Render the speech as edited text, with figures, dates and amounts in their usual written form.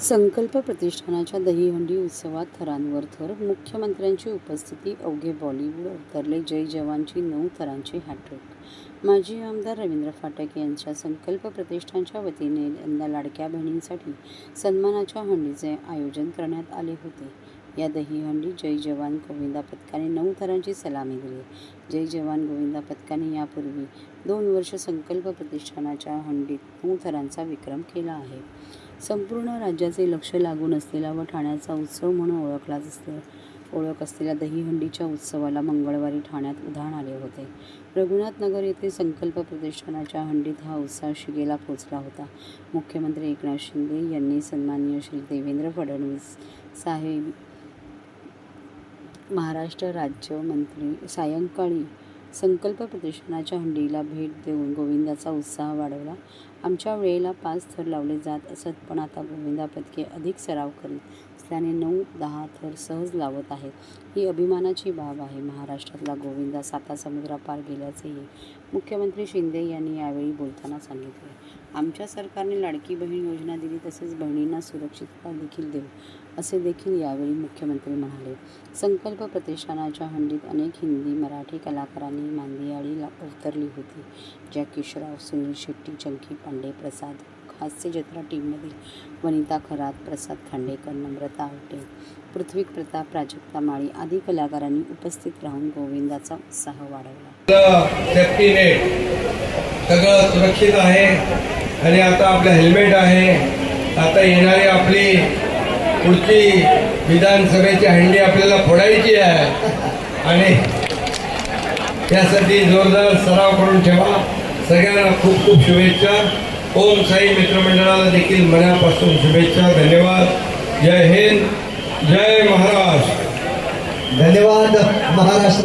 संकल्प प्रतिष्ठानाच्या दहीहंडी उत्सवात थरांवर थर, मुख्यमंत्र्यांची उपस्थिती, अवघे बॉलिवूड अवतरले, जय जवानची 9 थरांची हॅट्रिक। माजी आमदार रवींद्र फाटक यांच्या संकल्प प्रतिष्ठानच्या वतीने यंदा लाडक्या बहिणींसाठी सन्मानाच्या हंडीचे आयोजन करण्यात आले होते। या दहीहंडी जय जवान गोविंदा पथकाने 9 थरांची सलामी दिली। जय जवान गोविंदा पथकाने यापूर्वी 2 वर्ष संकल्प प्रतिष्ठानाच्या हंडीत 9 थरांचा विक्रम केला आहे। संपूर्ण राज्याचे लक्ष लागून असलेला व ठाण्याचा उत्सव म्हणून ओळख असलेल्या दहीहंडीच्या उत्सवाला मंगळवारी ठाण्यात उधाण आले होते। रघुनाथनगर येथे संकल्प प्रतिष्ठानाच्या हंडीत हा उत्साह शिगेला पोचला होता। मुख्यमंत्री एकनाथ शिंदे यांनी सन्माननीय श्री देवेंद्र फडणवीस साहेब, महाराष्ट्र राज्यमंत्री सायंकाळी संकल्प प्रतिष्ठानाच्या हंडीला भेट देऊन गोविंदाचा उत्साह वाढवला। आमच्या वेळेला 5 थर लावले जात असत, पण आता गोविंदा पथके अधिक सराव करीत असल्याने 9-10 थर सहज लावत आहेत। ही अभिमानाची बाब आहे। महाराष्ट्रातला गोविंदा 7 समुद्रापार गेल्याचेही मुख्यमंत्री शिंदे यांनी यावेळी बोलताना सांगितले। आमच्या सरकारने लाडकी बहीण योजना दिली, तसेच बहिणींना सुरक्षितता देखील देऊ, असे देखील यावेळी मुख्यमंत्री म्हणाले। संकल्प प्रतिष्ठानाच्या हंडीत अनेक हिंदी, मराठी कलाकारांनी मांदियाळी अवतरली होती। जॅकी श्रॉफ, सुनील शेट्टी, चंकी पांडे, प्रसाद, हास्य जत्रा टीममधील वनिता खरात, प्रसाद खांडेकर, नम्रता आवटे, पृथ्वी प्रताप, प्राजक्ता माळी आदी कलाकारांनी उपस्थित राहून गोविंदाचा उत्साह वाढवला। सेफ्टी नेट सगळं सुरक्षित आहे आणि आता आपलं हेल्मेट आहे। आता येणारी आपली पुढची विधानसभेची हंडी आपल्याला फोडायची आहे आणि त्यासाठी जोरदार सराव करून ठेवा। सगळ्यांना खूप खूप शुभेच्छा। ओम साई मित्रमंडळाला देखील मनापासून शुभेच्छा। धन्यवाद। जय हिंद, जय महाराष्ट्र। धन्यवाद महाराष्ट्र।